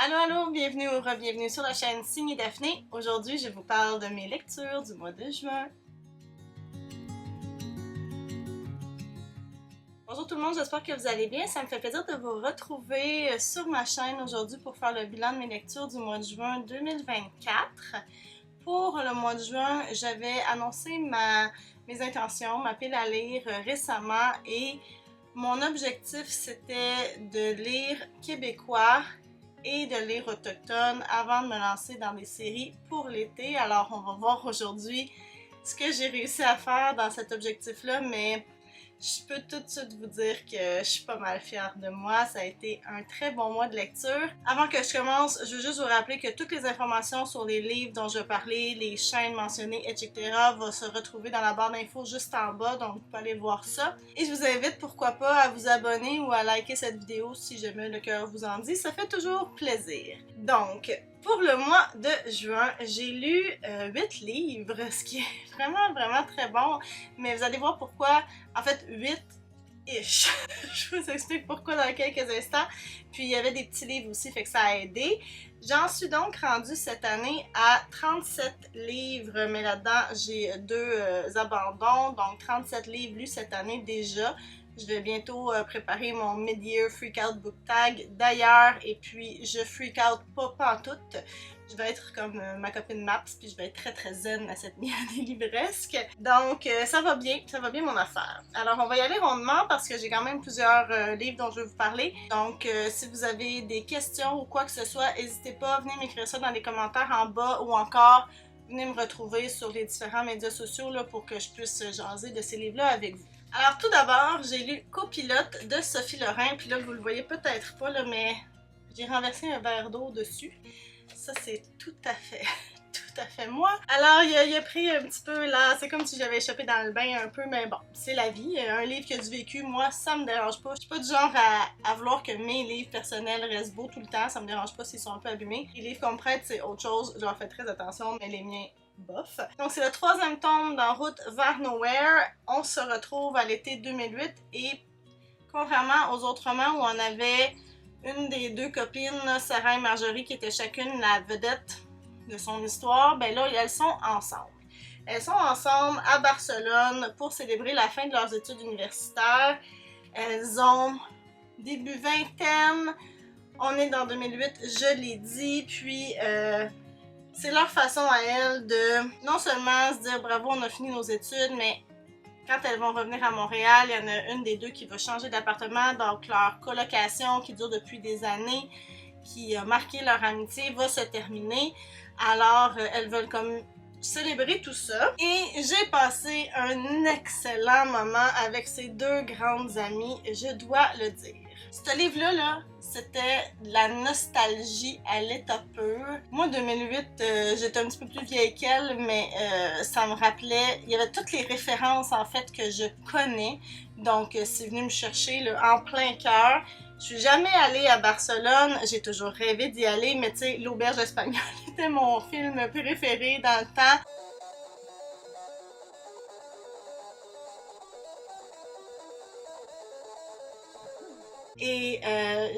Allô, allô, bienvenue ou re-bienvenue sur la chaîne Signé Daphné. Aujourd'hui, je vous parle de mes lectures du mois de juin. Bonjour tout le monde, j'espère que vous allez bien. Ça me fait plaisir de vous retrouver sur ma chaîne aujourd'hui pour faire le bilan de mes lectures du mois de juin 2024. Pour le mois de juin, j'avais annoncé mes intentions, ma pile à lire récemment et mon objectif c'était de lire québécois et de lire autochtone avant de me lancer dans des séries pour l'été. Alors on va voir aujourd'hui ce que j'ai réussi à faire dans cet objectif-là, mais je peux tout de suite vous dire que je suis pas mal fière de moi. Ça a été un très bon mois de lecture. Avant que je commence, je veux juste vous rappeler que toutes les informations sur les livres dont je parlais, les chaînes mentionnées, etc. vont se retrouver dans la barre d'infos juste en bas, donc vous pouvez aller voir ça. Et je vous invite, pourquoi pas, à vous abonner ou à liker cette vidéo si jamais le cœur vous en dit. Ça fait toujours plaisir. Donc, pour le mois de juin, j'ai lu 8 livres, ce qui est vraiment très bon, mais vous allez voir pourquoi, en fait 8-ish. Je vous explique pourquoi dans quelques instants, puis il y avait des petits livres aussi, fait que ça a aidé. J'en suis donc rendue cette année à 37 livres, mais là-dedans j'ai deux abandons, donc 37 livres lus cette année déjà. Je vais bientôt préparer mon mid-year freak-out book tag d'ailleurs, et puis je freak-out pas pantoute. Je vais être comme ma copine Maps, puis je vais être très zen à cette mi-année livresque. Donc ça va bien mon affaire. Alors on va y aller rondement parce que j'ai quand même plusieurs livres dont je vais vous parler. Donc si vous avez des questions ou quoi que ce soit, n'hésitez pas, venez m'écrire ça dans les commentaires en bas ou encore venez me retrouver sur les différents médias sociaux là, pour que je puisse jaser de ces livres-là avec vous. Alors tout d'abord, j'ai lu Copilote de Sophie Lorrain, puis là vous le voyez peut-être pas là, mais j'ai renversé un verre d'eau dessus. Ça c'est tout à fait moi. Alors il a pris un petit peu là, c'est comme si j'avais échappé dans le bain un peu, mais bon, c'est la vie. Un livre qui a du vécu, moi ça me dérange pas. Je suis pas du genre à vouloir que mes livres personnels restent beaux tout le temps, ça me dérange pas s'ils sont un peu abîmés. Les livres qu'on me prête c'est autre chose, je leur fais très attention, mais les miens bof. Donc c'est le troisième tome d'En route vers Nowhere. On se retrouve à l'été 2008 et contrairement aux autres romans où on avait une des deux copines, Sarah et Marjorie, qui étaient chacune la vedette de son histoire, ben là elles sont ensemble. Elles sont ensemble à Barcelone pour célébrer la fin de leurs études universitaires. Elles ont début vingtaine, on est dans 2008, je l'ai dit, puis c'est leur façon à elles de non seulement se dire bravo on a fini nos études, mais quand elles vont revenir à Montréal, il y en a une des deux qui va changer d'appartement, donc leur colocation qui dure depuis des années, qui a marqué leur amitié, va se terminer. Alors elles veulent comme célébrer tout ça. Et j'ai passé un excellent moment avec ces deux grandes amies, je dois le dire. Ce livre-là, là, c'était de la nostalgie à l'état pur. Moi, 2008, j'étais un petit peu plus vieille qu'elle, mais ça me rappelait... Il y avait toutes les références, en fait, que je connais. Donc, c'est venu me chercher là, en plein cœur. Je suis jamais allée à Barcelone, j'ai toujours rêvé d'y aller, mais tu sais, l'auberge espagnole était mon film préféré dans le temps. Et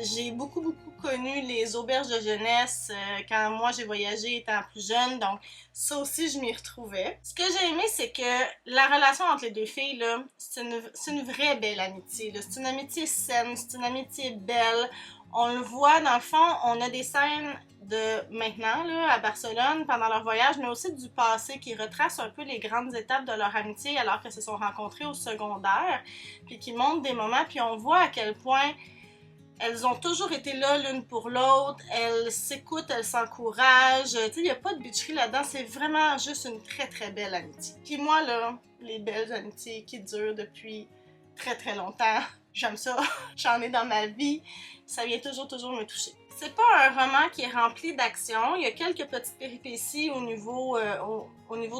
j'ai beaucoup connu les auberges de jeunesse quand moi j'ai voyagé étant plus jeune, donc ça aussi je m'y retrouvais. Ce que j'ai aimé, c'est que la relation entre les deux filles, là, c'est une vraie belle amitié. C'est une amitié saine, c'est une amitié belle. On le voit, dans le fond, on a des scènes de maintenant, là, à Barcelone, pendant leur voyage, mais aussi du passé qui retrace un peu les grandes étapes de leur amitié alors qu'elles se sont rencontrées au secondaire, puis qui montrent des moments, puis on voit à quel point elles ont toujours été là l'une pour l'autre, elles s'écoutent, elles s'encouragent, tu sais, il n'y a pas de bitcherie là-dedans, c'est vraiment juste une très belle amitié. Puis moi, là, les belles amitiés qui durent depuis très longtemps, j'aime ça, j'en ai dans ma vie, ça vient toujours me toucher. C'est pas un roman qui est rempli d'action, il y a quelques petites péripéties au niveau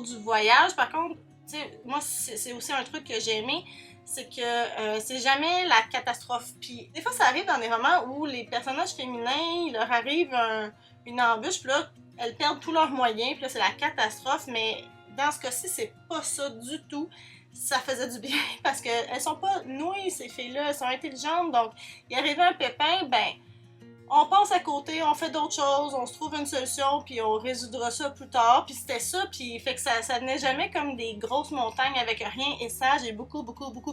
du voyage, par contre, tu sais, moi c'est aussi un truc que j'ai aimé, c'est que c'est jamais la catastrophe. Puis des fois ça arrive dans des romans où les personnages féminins, il leur arrive une embûche, puis là, elles perdent tous leurs moyens, puis là c'est la catastrophe, mais dans ce cas-ci, c'est pas ça du tout. Ça faisait du bien parce qu'elles sont pas nouées, ces filles-là, elles sont intelligentes, donc il arrivait un pépin, ben on passe à côté, on fait d'autres choses, on se trouve une solution, puis on résoudra ça plus tard. Puis c'était ça, puis fait que ça venait jamais comme des grosses montagnes avec rien, et ça, j'ai beaucoup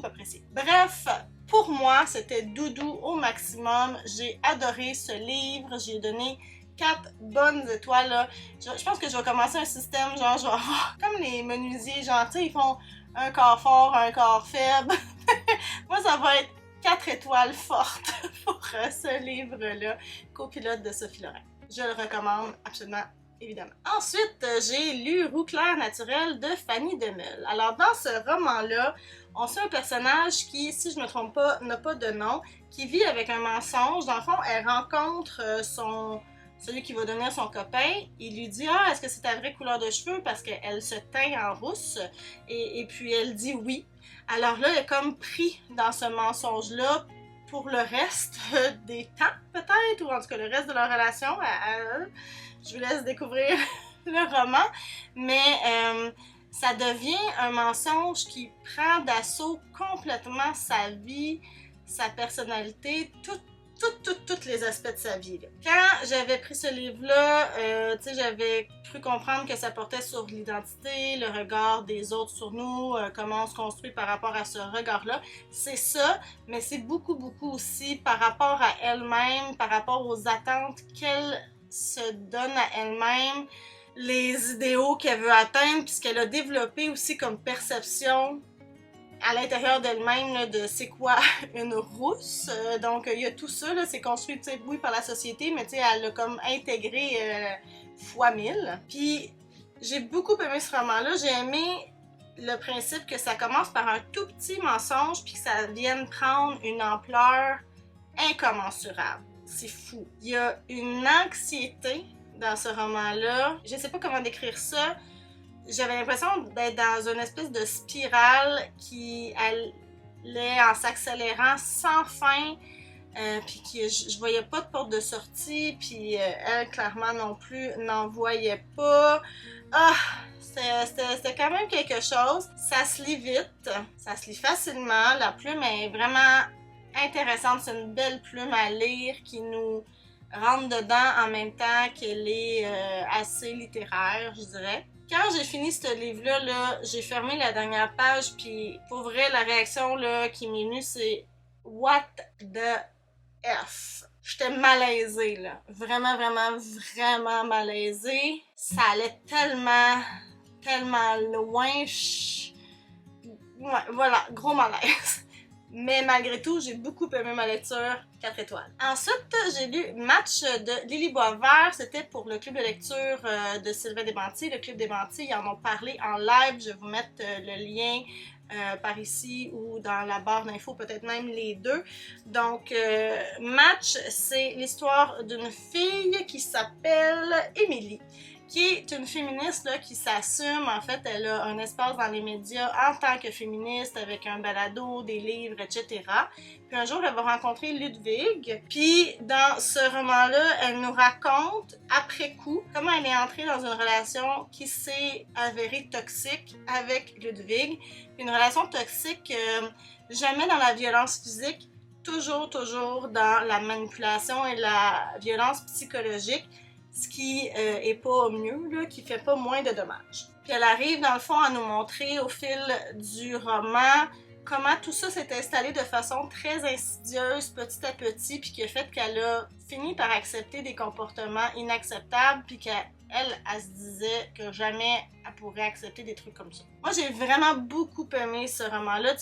apprécié. Bref, pour moi, c'était doudou au maximum. J'ai adoré ce livre, j'ai donné 4 bonnes étoiles, là. Je pense que je vais commencer un système, genre, je vais avoir comme les menuisiers, genre, tu sais, ils font un corps fort, un corps faible. Moi, ça va être 4 étoiles fortes pour ce livre-là, Copilote de Sophie Lorrain. Je le recommande absolument, évidemment. Ensuite, j'ai lu Roux clair naturel de Fanny Demeule. Alors, dans ce roman-là, on suit un personnage qui, si je ne me trompe pas, n'a pas de nom, qui vit avec un mensonge. Dans le fond, elle rencontre celui qui va devenir son copain. Il lui dit « Ah, est-ce que c'est ta vraie couleur de cheveux? » Parce qu'elle se teint en rousse. Et puis, elle dit oui. Alors là, elle est comme pris dans ce mensonge-là pour le reste des temps, peut-être, ou en tout cas le reste de leur relation. Je vous laisse découvrir le roman. Mais ça devient un mensonge qui prend d'assaut complètement sa vie, sa personnalité, tous les aspects de sa vie. Là. Quand j'avais pris ce livre-là, j'avais cru comprendre que ça portait sur l'identité, le regard des autres sur nous, comment on se construit par rapport à ce regard-là. C'est ça, mais c'est beaucoup aussi par rapport à elle-même, par rapport aux attentes qu'elle se donne à elle-même, les idéaux qu'elle veut atteindre, puis ce qu'elle a développé aussi comme perception à l'intérieur d'elle-même de c'est quoi une rousse. Donc, il y a tout ça, c'est construit, oui, par la société, mais elle l'a comme intégré fois 1000. Puis, j'ai beaucoup aimé ce roman-là. J'ai aimé le principe que ça commence par un tout petit mensonge, puis que ça vienne prendre une ampleur incommensurable. C'est fou. Il y a une anxiété dans ce roman-là. Je sais pas comment décrire ça. J'avais l'impression d'être dans une espèce de spirale qui allait en s'accélérant sans fin, puis que je voyais pas de porte de sortie, puis elle, clairement non plus, n'en voyait pas. Ah! C'était quand même quelque chose. Ça se lit vite, ça se lit facilement, la plume est vraiment intéressante, c'est une belle plume à lire qui nous rentre dedans en même temps qu'elle est assez littéraire, je dirais. Quand j'ai fini ce livre-là, j'ai fermé la dernière page, puis pour vrai, la réaction là, qui m'est venue, c'est « What the F? » J'étais malaisée, là. Vraiment malaisée. Ça allait tellement loin. Ouais, voilà, gros malaise. Mais malgré tout, j'ai beaucoup aimé ma lecture, 4 étoiles. Ensuite, j'ai lu Match de Lily Boisvert. C'était pour le club de lecture de Sylvain Desbantiers. Le club Desbantiers, ils en ont parlé en live. Je vais vous mettre le lien par ici ou dans la barre d'infos, peut-être même les deux. Donc, Match, c'est l'histoire d'une fille qui s'appelle Émilie, qui est une féministe là, qui s'assume. En fait, elle a un espace dans les médias en tant que féministe avec un balado, des livres, etc. Puis un jour, elle va rencontrer Ludwig. Puis dans ce roman-là, elle nous raconte, après coup, comment elle est entrée dans une relation qui s'est avérée toxique avec Ludwig. Puis une relation toxique, jamais dans la violence physique, toujours dans la manipulation et la violence psychologique. Ce qui est pas mieux, là, qui fait pas moins de dommages. Puis elle arrive dans le fond à nous montrer au fil du roman comment tout ça s'est installé de façon très insidieuse petit à petit, puis qui a fait qu'elle a fini par accepter des comportements inacceptables, puis elle se disait que jamais elle pourrait accepter des trucs comme ça. Moi, j'ai vraiment beaucoup aimé ce roman-là.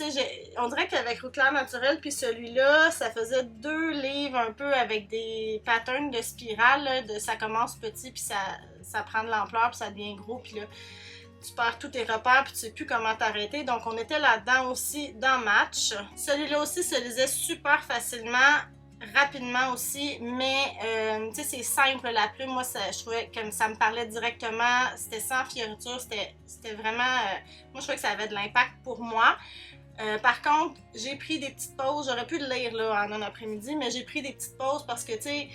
On dirait qu'avec Roux clair naturel puis celui-là, ça faisait 2 livres un peu avec des patterns de spirale, là, de ça commence petit, puis ça prend de l'ampleur, puis ça devient gros, puis là, tu perds tous tes repères, puis tu sais plus comment t'arrêter. Donc, on était là-dedans aussi dans Match. Celui-là aussi se lisait super facilement, rapidement aussi, mais tu sais, c'est simple, la plume, moi, je trouvais que ça me parlait directement, c'était sans fioriture, c'était vraiment, moi, je trouvais que ça avait de l'impact pour moi. Par contre, j'ai pris des petites pauses, j'aurais pu le lire là en un après-midi, mais j'ai pris des petites pauses parce que, tu sais,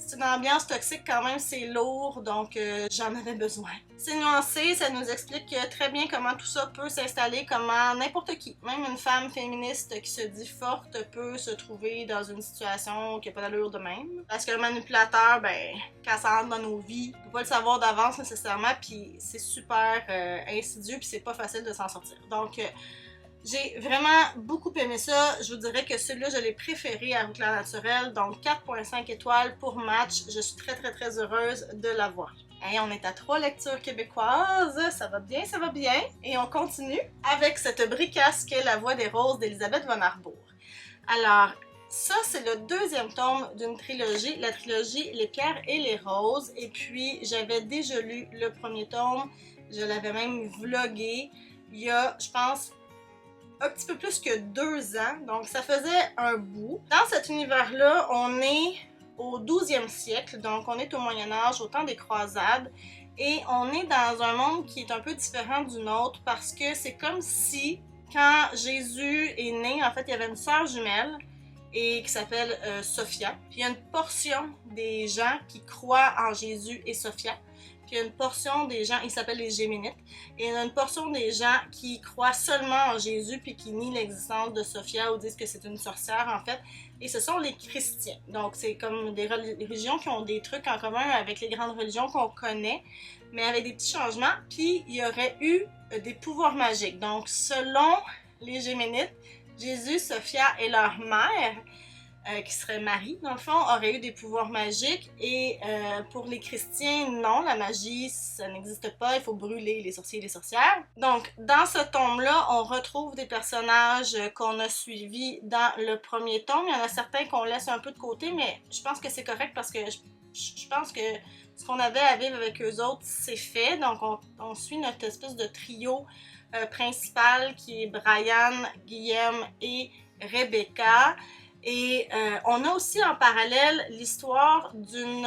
C'est une ambiance toxique quand même, c'est lourd, donc j'en avais besoin. C'est nuancé, ça nous explique très bien comment tout ça peut s'installer, comment n'importe qui, même une femme féministe qui se dit forte, peut se trouver dans une situation qui n'a pas d'allure de même. Parce que le manipulateur, ben, quand ça entre dans nos vies, on peut pas le savoir d'avance nécessairement, puis c'est super insidieux, puis c'est pas facile de s'en sortir. Donc, j'ai vraiment beaucoup aimé ça. Je vous dirais que celui-là, je l'ai préféré à Route la Naturelle. Donc 4.5 étoiles pour Match. Je suis très heureuse de l'avoir. Et on est à 3 lectures québécoises. Ça va bien, ça va bien. Et on continue avec cette bricasse qu'est La Voix des Roses d'Elisabeth von Arbour. Alors, ça, c'est le deuxième tome d'une trilogie, la trilogie Les Pierres et les Roses. Et puis, j'avais déjà lu le premier tome. Je l'avais même vlogué il y a, je pense, un petit peu plus que 2 ans, donc ça faisait un bout. Dans cet univers-là, on est au 12e siècle, donc on est au Moyen-Âge, au temps des croisades, et on est dans un monde qui est un peu différent du nôtre parce que c'est comme si, quand Jésus est né, en fait, il y avait une sœur jumelle et qui s'appelle Sophia. Puis il y a une portion des gens qui croient en Jésus et Sophia. Puis il y a une portion des gens, ils s'appellent les Géminites, et il y a une portion des gens qui croient seulement en Jésus puis qui nient l'existence de Sophia ou disent que c'est une sorcière en fait, et ce sont les chrétiens. Donc c'est comme des religions qui ont des trucs en commun avec les grandes religions qu'on connaît, mais avec des petits changements, puis il y aurait eu des pouvoirs magiques. Donc selon les Géminites, Jésus, Sophia et leur mère, qui serait Marie, dans le fond, aurait eu des pouvoirs magiques, et pour les chrétiens, non, la magie, ça n'existe pas, il faut brûler les sorciers et les sorcières. Donc, dans ce tome-là, on retrouve des personnages qu'on a suivis dans le premier tome. Il y en a certains qu'on laisse un peu de côté, mais je pense que c'est correct parce que je pense que ce qu'on avait à vivre avec eux autres, c'est fait. Donc, on suit notre espèce de trio principal qui est Brian, Guillaume et Rebecca. Et on a aussi en parallèle l'histoire d'une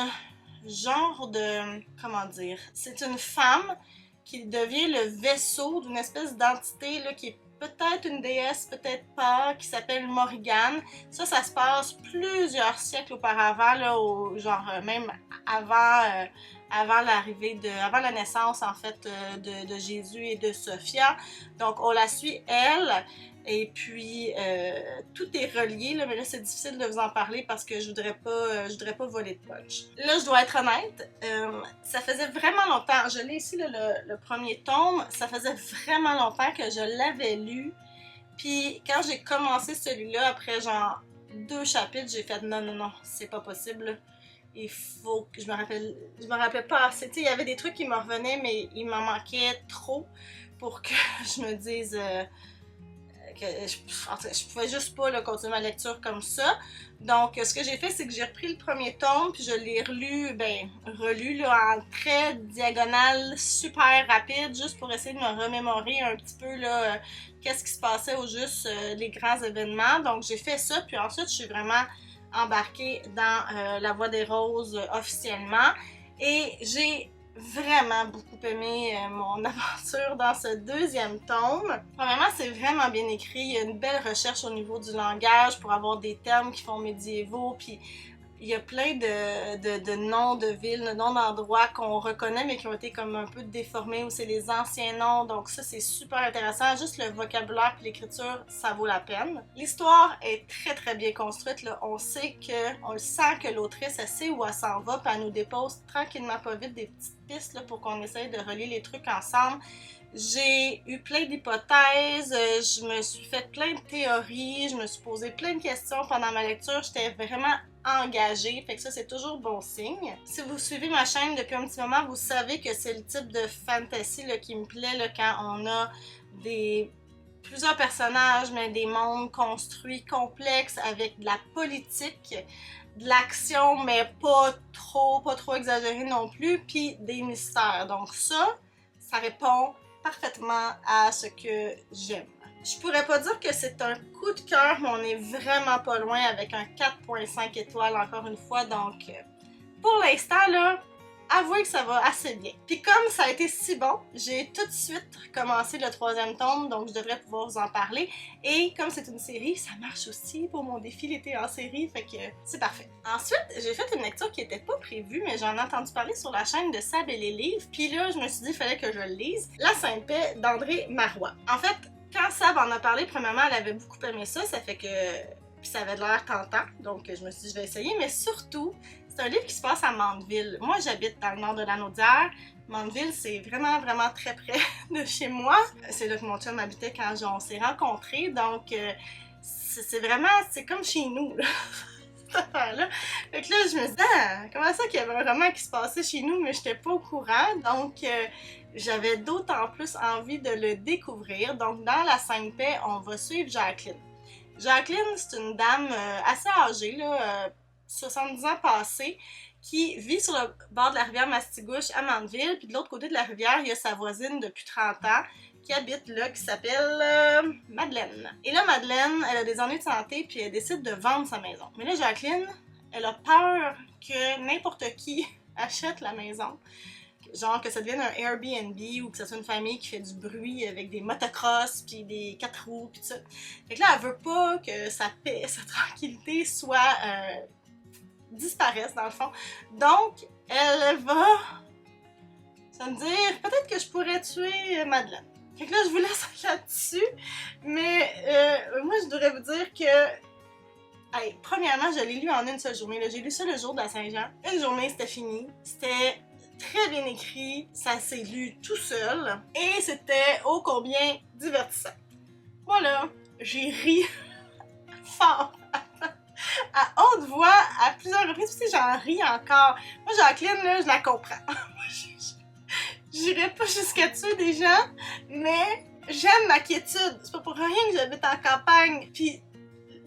genre de... comment dire? C'est une femme qui devient le vaisseau d'une espèce d'entité là, qui est peut-être une déesse, peut-être pas, qui s'appelle Morgane. Ça se passe plusieurs siècles auparavant, là, genre même avant l'arrivée avant la naissance en fait de Jésus et de Sophia. Donc on la suit elle. Et puis, tout est relié, là, mais là, c'est difficile de vous en parler parce que je voudrais pas voler de punch. Là, je dois être honnête, ça faisait vraiment longtemps, je l'ai ici, là, le premier tome, ça faisait vraiment longtemps que je l'avais lu. Puis, quand j'ai commencé celui-là, après genre 2 chapitres, j'ai fait non, c'est pas possible. Il faut que je me rappelais pas assez. Tu sais, il y avait des trucs qui me revenaient, mais il m'en manquait trop pour que je me dise... que je pouvais juste pas là, continuer ma lecture comme ça. Donc, ce que j'ai fait, c'est que j'ai repris le premier tome, puis je l'ai relu là, en très diagonale, super rapide, juste pour essayer de me remémorer un petit peu là, qu'est-ce qui se passait au juste les grands événements. Donc, j'ai fait ça, puis ensuite, je suis vraiment embarquée dans La Voix des Roses officiellement. Et j'ai vraiment beaucoup aimé mon aventure dans ce deuxième tome. Premièrement, c'est vraiment bien écrit. Il y a une belle recherche au niveau du langage pour avoir des termes qui font médiévaux. Puis il y a plein de noms de villes, de noms d'endroits qu'on reconnaît mais qui ont été comme un peu déformés, ou c'est les anciens noms. Donc ça, c'est super intéressant. Juste le vocabulaire et l'écriture, ça vaut la peine. L'histoire est très bien construite, là. On le sent que l'autrice, elle sait où elle s'en va, puis elle nous dépose tranquillement pas vite des petites pistes là, pour qu'on essaye de relier les trucs ensemble. J'ai eu plein d'hypothèses, je me suis fait plein de théories, je me suis posé plein de questions pendant ma lecture. J'étais vraiment engagée, fait que ça, c'est toujours bon signe. Si vous suivez ma chaîne depuis un petit moment, vous savez que c'est le type de fantasy là, qui me plaît là, quand on a plusieurs personnages, mais des mondes construits, complexes, avec de la politique, de l'action, mais pas trop exagéré non plus, puis des mystères. Donc ça répond parfaitement à ce que j'aime. Je pourrais pas dire que c'est un coup de cœur, mais on est vraiment pas loin avec un 4.5 étoiles encore une fois. Donc, pour l'instant, là, avouez que ça va assez bien. Puis comme ça a été si bon, j'ai tout de suite commencé le 3e tome, donc je devrais pouvoir vous en parler. Et comme c'est une série, ça marche aussi pour mon défi l'été en série, fait que c'est parfait. Ensuite, j'ai fait une lecture qui n'était pas prévue, mais j'en ai entendu parler sur la chaîne de Sab et les livres, puis là, je me suis dit, il fallait que je le lise. La Sainte Paix d'André Marois. En fait, quand Sab en a parlé, premièrement, elle avait beaucoup aimé ça, ça fait que... Puis ça avait de l'air tentant, donc je me suis dit, je vais essayer, mais surtout, c'est un livre qui se passe à Mandeville. Moi, j'habite dans le nord de la Naudière. Mandeville, c'est vraiment, vraiment très près de chez moi. C'est là que mon chum habitait quand on s'est rencontrés, donc c'est vraiment, c'est comme chez nous, là, cette affaire-là. Fait que là, je me disais, ah, comment ça qu'il y avait un roman qui se passait chez nous, mais j'étais pas au courant, donc j'avais d'autant plus envie de le découvrir. Donc, dans La Sainte Paix, on va suivre Jacqueline. Jacqueline, c'est une dame assez âgée, là, 70 ans passés, qui vit sur le bord de la rivière Mastigouche à Mandeville, puis de l'autre côté de la rivière, il y a sa voisine depuis 30 ans qui habite là, qui s'appelle Madeleine. Et là, Madeleine, elle a des ennuis de santé, puis elle décide de vendre sa maison. Mais là, Jacqueline, elle a peur que n'importe qui achète la maison. Genre que ça devienne un Airbnb ou que ce soit une famille qui fait du bruit avec des motocross puis des 4 roues puis tout ça. Fait que là, elle veut pas que sa paix, sa tranquillité soit disparaisse dans le fond. Donc, elle va se dire peut-être que je pourrais tuer Madeleine. Fait que là, je vous laisse là-dessus, mais moi, je devrais vous dire que hey, premièrement, je l'ai lu en une seule journée. J'ai lu ça le jour de la Saint-Jean. Une journée, c'était fini. C'était très bien écrit, ça s'est lu tout seul et c'était ô combien divertissant. Moi là, j'ai ri fort à haute voix à plusieurs reprises, puis j'en ris encore. Moi, Jacqueline, là, je la comprends. J'irais pas jusqu'à tuer des gens, mais j'aime ma quiétude. C'est pas pour rien que j'habite en campagne. Puis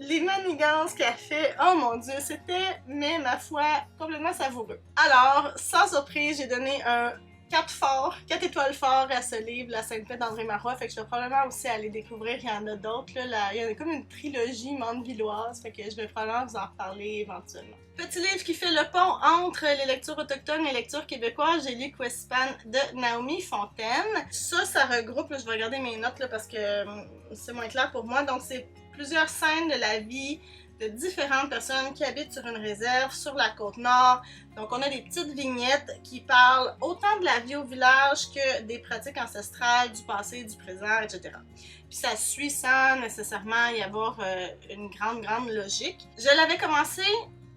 les manigances qu'elle fait, oh mon dieu, c'était, mais ma foi, complètement savoureux. Alors, sans surprise, j'ai donné un 4 étoiles fort à ce livre, La Sainte Paix d'André Marois, fait que je vais probablement aussi aller découvrir, il y en a d'autres, là, il y en a comme une trilogie mandevilloise, fait que je vais probablement vous en reparler éventuellement. Petit livre qui fait le pont entre les lectures autochtones et les lectures québécoises, j'ai lu Quespan de Naomi Fontaine. Ça regroupe, là, je vais regarder mes notes là, parce que c'est moins clair pour moi, donc c'est plusieurs scènes de la vie de différentes personnes qui habitent sur une réserve sur la côte nord. Donc on a des petites vignettes qui parlent autant de la vie au village que des pratiques ancestrales, du passé, du présent, etc. Puis ça suit sans nécessairement y avoir une grande logique. Je l'avais commencé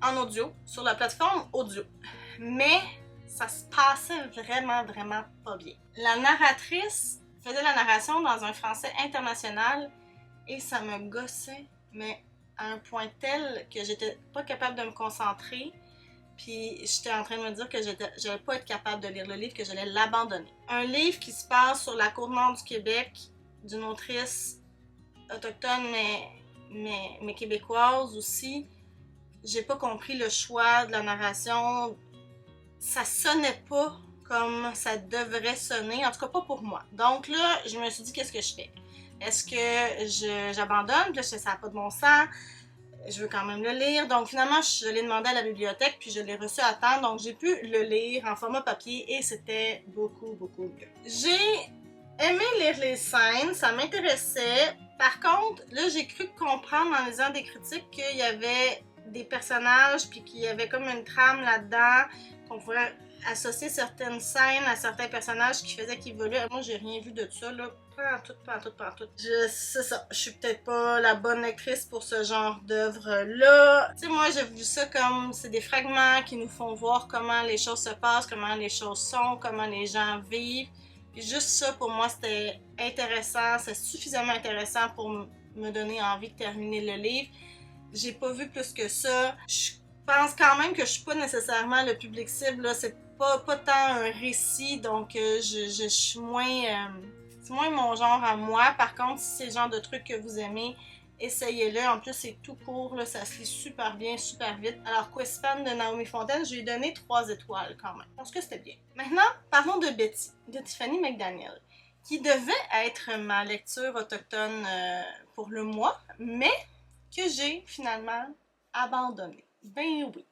en audio, sur la plateforme audio, mais ça se passait vraiment pas bien. La narratrice faisait la narration dans un français international et ça me gossait, mais à un point tel que j'étais pas capable de me concentrer, puis j'étais en train de me dire que j'allais pas être capable de lire le livre, que j'allais l'abandonner. Un livre qui se passe sur la côte nord du Québec, d'une autrice autochtone, mais québécoise aussi. J'ai pas compris le choix de la narration. Ça sonnait pas comme ça devrait sonner, en tout cas pas pour moi. Donc là, je me suis dit, qu'est-ce que je fais? Est-ce que j'abandonne? Puis là, ça n'a pas de bon sens. Je veux quand même le lire. Donc finalement, je l'ai demandé à la bibliothèque, puis je l'ai reçu à temps. Donc j'ai pu le lire en format papier et c'était beaucoup mieux. J'ai aimé lire les scènes, ça m'intéressait. Par contre, là, j'ai cru comprendre en lisant des critiques qu'il y avait des personnages, puis qu'il y avait comme une trame là-dedans, qu'on pourrait associer certaines scènes à certains personnages qui faisaient qu'ils évoluaient. Moi, j'ai rien vu de ça, là. Pas en tout. C'est ça, je suis peut-être pas la bonne lectrice pour ce genre d'œuvre-là. Tu sais, moi, j'ai vu ça comme, c'est des fragments qui nous font voir comment les choses se passent, comment les choses sont, comment les gens vivent. Puis juste ça, pour moi, c'était intéressant, c'est suffisamment intéressant pour me donner envie de terminer le livre. J'ai pas vu plus que ça. Je pense quand même que je suis pas nécessairement le public cible, là. C'est pas tant un récit, donc je suis moins... c'est moins mon genre à moi. Par contre, si c'est le genre de truc que vous aimez, essayez-le. En plus, c'est tout court, là, ça se lit super bien, super vite. Alors, Quespan de Naomi Fontaine, je lui ai donné 3 étoiles quand même. Je pense que c'était bien. Maintenant, parlons de Betty, de Tiffany McDaniel, qui devait être ma lecture autochtone pour le mois, mais que j'ai finalement abandonnée. Ben oui.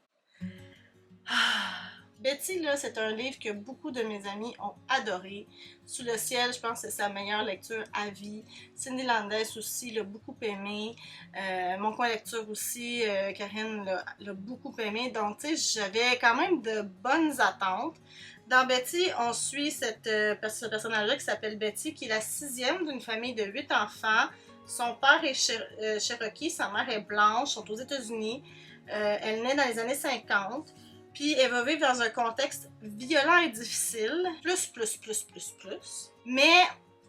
Betty, là, c'est un livre que beaucoup de mes amis ont adoré. Sous le ciel, je pense que c'est sa meilleure lecture à vie. Cindy Landes aussi l'a beaucoup aimé. Mon coin lecture aussi, Karine l'a beaucoup aimé. Donc, tu sais, j'avais quand même de bonnes attentes. Dans Betty, on suit ce personnage-là qui s'appelle Betty, qui est la sixième d'une famille de 8 enfants. Son père est Cherokee, sa mère est blanche, sont aux États-Unis. Elle naît dans les années 50. Puis elle va vivre dans un contexte violent et difficile, plus. Mais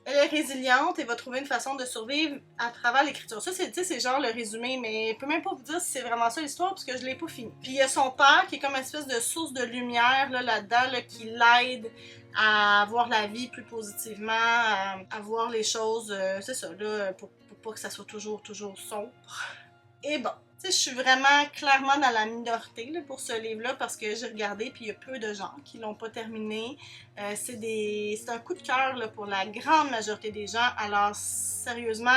elle est résiliente et va trouver une façon de survivre à travers l'écriture. Ça, c'est genre le résumé, mais je peux même pas vous dire si c'est vraiment ça l'histoire parce que je l'ai pas fini. Puis il y a son père qui est comme une espèce de source de lumière là-dedans, là, qui l'aide à voir la vie plus positivement, à voir les choses, c'est ça, là, pour pas que ça soit toujours sombre. Et bon, tu sais, je suis vraiment clairement dans la minorité là, pour ce livre-là parce que j'ai regardé puis il y a peu de gens qui l'ont pas terminé. C'est un coup de cœur là, pour la grande majorité des gens. Alors, sérieusement,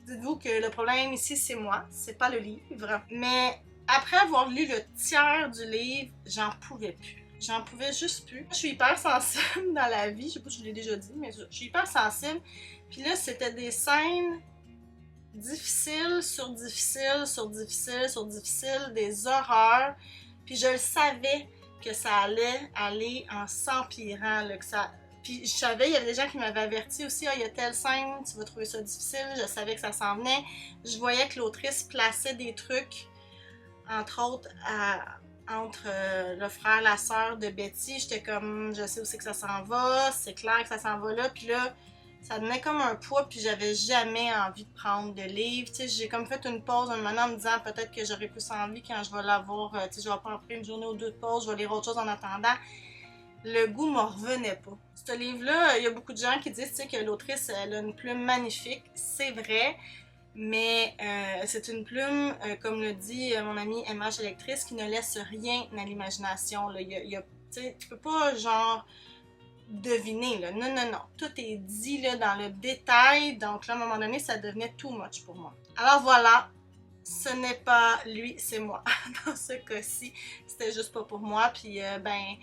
dites-vous que le problème ici, c'est moi, c'est pas le livre. Mais après avoir lu le tiers du livre, j'en pouvais plus. J'en pouvais juste plus. Je suis hyper sensible dans la vie, je sais pas si je l'ai déjà dit, mais je suis hyper sensible. Puis là, c'était des scènes difficile sur difficile sur difficile sur difficile, des horreurs. Puis je le savais que ça allait aller en s'empirant, là, que ça... Puis je savais, il y avait des gens qui m'avaient averti aussi, ah, il y a telle scène, tu vas trouver ça difficile, je savais que ça s'en venait. Je voyais que l'autrice plaçait des trucs, entre autres, entre le frère et la sœur de Betty. J'étais comme, je sais où c'est que ça s'en va, c'est clair que ça s'en va là, puis là, ça donnait comme un poids, puis j'avais jamais envie de prendre de livre. Tu sais, j'ai comme fait une pause un moment en me disant peut-être que j'aurais plus envie quand je vais l'avoir. Tu sais, je vais prendre une journée ou deux de pause, je vais lire autre chose en attendant. Le goût m'en revenait pas. Ce livre-là, il y a beaucoup de gens qui disent, tu sais, que l'autrice, elle a une plume magnifique. C'est vrai, mais c'est une plume, comme le dit mon amie MH Électrice, qui ne laisse rien à l'imagination. Tu sais, tu peux pas, genre deviner, là. Non. Tout est dit, là, dans le détail. Donc, là, à un moment donné, ça devenait too much pour moi. Alors, voilà. Ce n'est pas lui, c'est moi. Dans ce cas-ci, c'était juste pas pour moi. Puis, ben,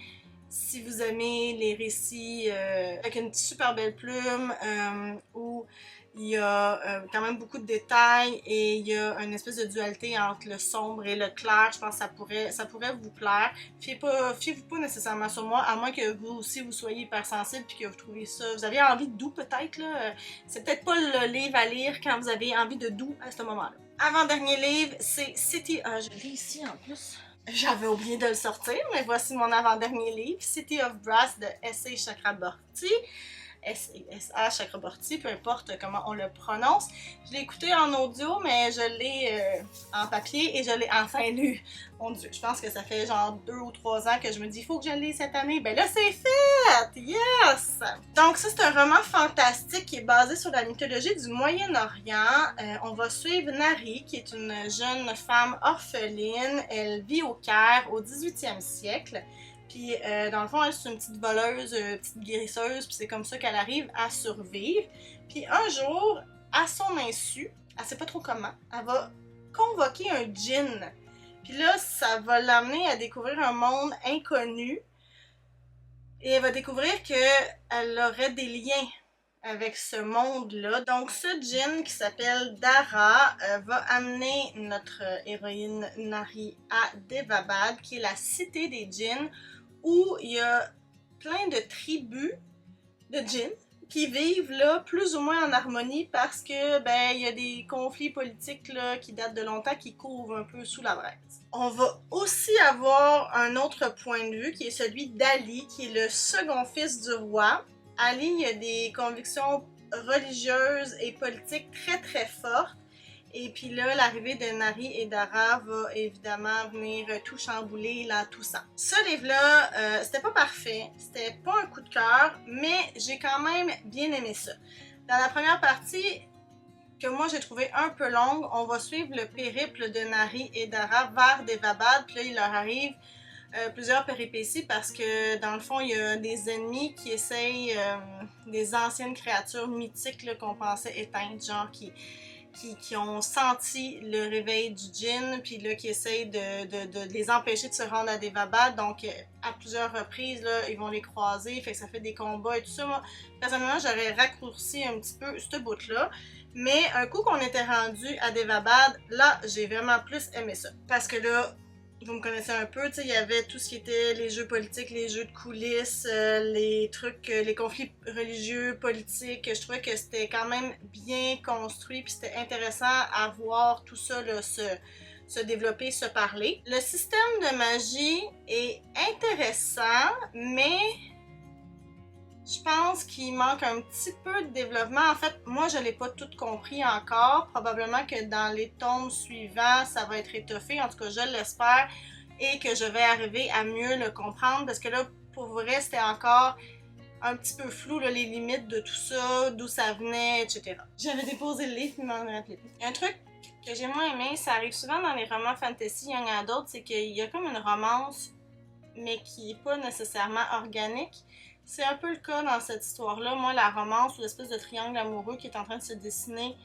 si vous aimez les récits avec une super belle plume, où il y a quand même beaucoup de détails et il y a une espèce de dualité entre le sombre et le clair, je pense que ça pourrait vous plaire. Fiez-vous pas nécessairement sur moi, à moins que vous aussi vous soyez hypersensible et que vous trouviez ça. Vous avez envie de doux peut-être, là. C'est peut-être pas le livre à lire quand vous avez envie de doux à ce moment-là. Avant-dernier livre, c'est City. Je l'ai ici en plus. J'avais oublié de le sortir, mais voici mon avant-dernier livre, City of Brass de S.A. Chakraborty. S.A. Chakraborty, peu importe comment on le prononce. Je l'ai écouté en audio, mais je l'ai en papier et je l'ai enfin lu. Mon Dieu, je pense que ça fait genre 2 ou 3 ans que je me dis, il faut que je le lise cette année. Ben là, c'est fait! Yes! Donc ça, c'est un roman fantastique qui est basé sur la mythologie du Moyen-Orient. On va suivre Nari, qui est une jeune femme orpheline. Elle vit au Caire au 18e siècle. Puis, dans le fond, elle, c'est une petite voleuse, petite guérisseuse, puis c'est comme ça qu'elle arrive à survivre. Puis un jour, à son insu, elle sait pas trop comment, elle va convoquer un djinn. Puis là, ça va l'amener à découvrir un monde inconnu. Et elle va découvrir qu'elle aurait des liens avec ce monde-là. Donc, ce djinn qui s'appelle Dara va amener notre héroïne Nari à Devabad, qui est la cité des djinns, où il y a plein de tribus de djinns qui vivent là plus ou moins en harmonie parce que ben il y a des conflits politiques là, qui datent de longtemps qui couvrent un peu sous la braise. On va aussi avoir un autre point de vue qui est celui d'Ali, qui est le second fils du roi. Ali, il a des convictions religieuses et politiques très fortes. Et puis là, l'arrivée de Nari et Dara va évidemment venir tout chambouler là, tout ça. Ce livre-là, c'était pas parfait, c'était pas un coup de cœur, mais j'ai quand même bien aimé ça. Dans la première partie, que moi j'ai trouvé un peu longue, on va suivre le périple de Nari et Dara vers Devabad, puis là, il leur arrive plusieurs péripéties parce que dans le fond, il y a des ennemis qui essayent des anciennes créatures mythiques qu'on pensait éteintes, genre qui qui ont senti le réveil du djinn, puis là, qui essayent de les empêcher de se rendre à Devabad. Donc, à plusieurs reprises, là, ils vont les croiser, fait que ça fait des combats et tout ça. Moi, personnellement, j'aurais raccourci un petit peu ce bout-là. Mais un coup qu'on était rendu à Devabad, là, j'ai vraiment plus aimé ça. Parce que là, vous me connaissez un peu, tu sais, il y avait tout ce qui était les jeux politiques, les jeux de coulisses, les trucs, les conflits religieux, politiques. Je trouvais que c'était quand même bien construit, puis c'était intéressant à voir tout ça là, se développer, se parler. Le système de magie est intéressant, mais je pense qu'il manque un petit peu de développement. En fait, moi, je ne l'ai pas tout compris encore. Probablement que dans les tomes suivants, ça va être étoffé. En tout cas, je l'espère. Et que je vais arriver à mieux le comprendre. Parce que là, pour vrai, c'était encore un petit peu flou, là, les limites de tout ça, d'où ça venait, etc. J'avais déposé le livre, mais m'en rappelais plus. Un truc que j'ai moins aimé, ça arrive souvent dans les romans fantasy young adult, c'est qu'il y a comme une romance, mais qui n'est pas nécessairement organique. C'est un peu le cas dans cette histoire-là. Moi, la romance ou l'espèce de triangle amoureux qui est en train de se dessiner,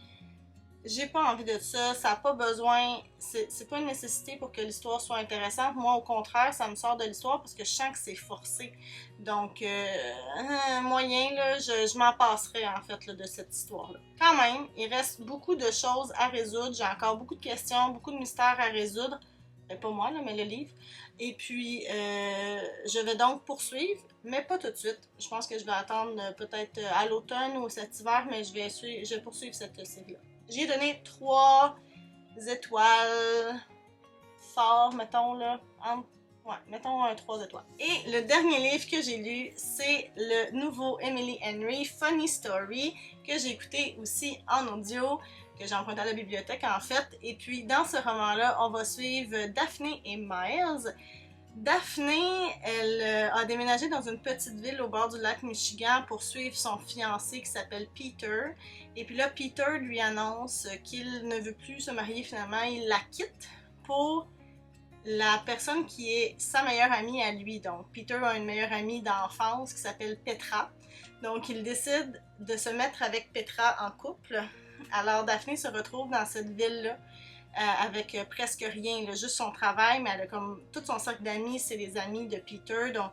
j'ai pas envie de ça. Ça n'a pas besoin. C'est pas une nécessité pour que l'histoire soit intéressante. Moi, au contraire, ça me sort de l'histoire parce que je sens que c'est forcé. Donc, moyen, là, je m'en passerai en fait là, de cette histoire-là. Quand même, il reste beaucoup de choses à résoudre. J'ai encore beaucoup de questions, beaucoup de mystères à résoudre. Pas moi, là, mais le livre. Et puis, je vais donc poursuivre, mais pas tout de suite. Je pense que je vais attendre peut-être à l'automne ou cet hiver, mais je vais poursuivre cette série-là. J'ai donné 3 étoiles fort, mettons, là. Ouais, mettons 3 étoiles. Et le dernier livre que j'ai lu, c'est le nouveau Emily Henry, Funny Story, que j'ai écouté aussi en audio, que j'ai emprunté à la bibliothèque en fait. Et puis dans ce roman-là, on va suivre Daphné et Miles. Daphné, elle a déménagé dans une petite ville au bord du lac Michigan pour suivre son fiancé qui s'appelle Peter. Et puis là, Peter lui annonce qu'il ne veut plus se marier finalement. Il la quitte pour la personne qui est sa meilleure amie à lui. Donc, Peter a une meilleure amie d'enfance qui s'appelle Petra. Donc, il décide de se mettre avec Petra en couple. Alors, Daphné se retrouve dans cette ville-là avec presque rien, là, juste son travail, mais elle a comme tout son cercle d'amis, c'est les amis de Peter. Donc,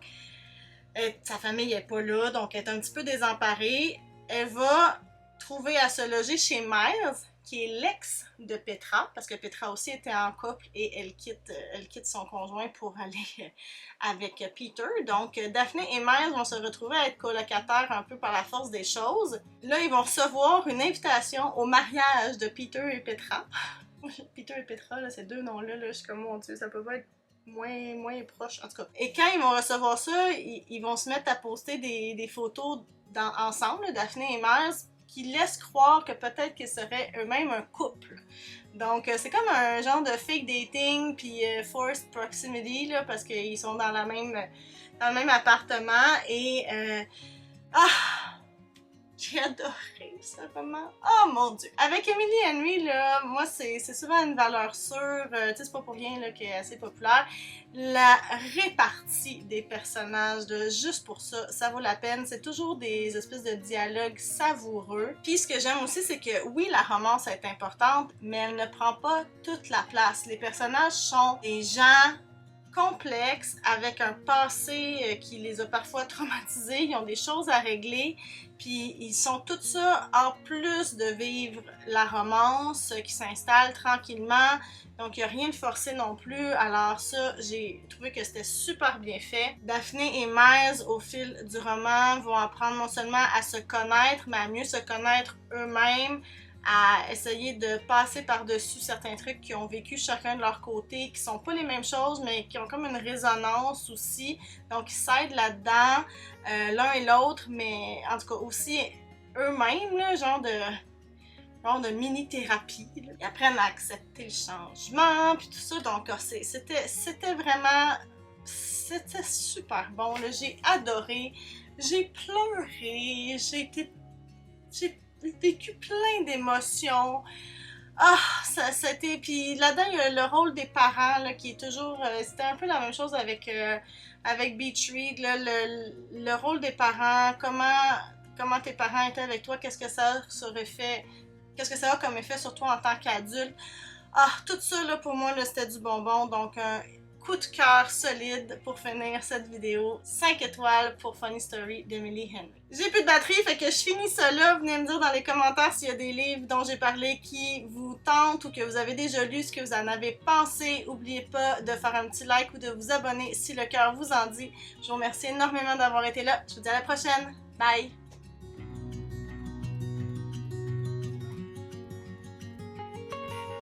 sa famille n'est pas là, donc elle est un petit peu désemparée. Elle va trouver à se loger chez Miles, qui est l'ex de Petra, parce que Petra aussi était en couple et elle quitte son conjoint pour aller avec Peter. Donc, Daphné et Miles vont se retrouver à être colocataires un peu par la force des choses. Là, ils vont recevoir une invitation au mariage de Peter et Petra. Peter et Petra, là, ces deux noms-là, là, je suis comme, mon Dieu, ça peut pas être moins proche, en tout cas. Et quand ils vont recevoir ça, ils vont se mettre à poster des photos ensemble, Daphné et Miles, qui laissent croire que peut-être qu'ils seraient eux-mêmes un couple. Donc, c'est comme un genre de fake dating, puis forced proximity, là, parce qu'ils sont dans le même appartement, et... j'ai adoré ce roman. Oh mon Dieu! Avec Emily Henry, là, moi, c'est souvent une valeur sûre. Tu sais, c'est pas pour rien qu'elle est assez populaire. La répartie des personnages, là, juste pour ça, ça vaut la peine. C'est toujours des espèces de dialogues savoureux. Puis ce que j'aime aussi, c'est que oui, la romance est importante, mais elle ne prend pas toute la place. Les personnages sont des gens complexes, avec un passé qui les a parfois traumatisés, ils ont des choses à régler, puis ils sont tout ça en plus de vivre la romance qui s'installe tranquillement, donc il n'y a rien de forcé non plus. Alors ça, j'ai trouvé que c'était super bien fait. Daphné et Miles, au fil du roman, vont apprendre non seulement à se connaître, mais à mieux se connaître eux-mêmes, à essayer de passer par-dessus certains trucs qu'ils ont vécu chacun de leur côté, qui sont pas les mêmes choses, mais qui ont comme une résonance aussi. Donc, ils s'aident là-dedans, l'un et l'autre, mais en tout cas aussi eux-mêmes, là, genre de mini-thérapie. Là. Ils apprennent à accepter le changement, puis tout ça. Donc, c'était vraiment... C'était super bon. J'ai adoré. J'ai pleuré. J'ai vécu plein d'émotions. Ah, c'était... Puis là-dedans, il y a le rôle des parents, là, qui est toujours... c'était un peu la même chose avec Beach Read, là, le rôle des parents, comment tes parents étaient avec toi, qu'est-ce que ça aurait fait qu'est-ce que ça a comme effet sur toi en tant qu'adulte. Ah, tout ça, là, pour moi, là, c'était du bonbon. Donc, un coup de cœur solide pour finir cette vidéo. 5 étoiles pour Funny Story d'Emily Henry. J'ai plus de batterie, fait que je finis ça là. Venez me dire dans les commentaires s'il y a des livres dont j'ai parlé qui vous tentent ou que vous avez déjà lu, ce que vous en avez pensé. N'oubliez pas de faire un petit like ou de vous abonner si le cœur vous en dit. Je vous remercie énormément d'avoir été là. Je vous dis à la prochaine. Bye!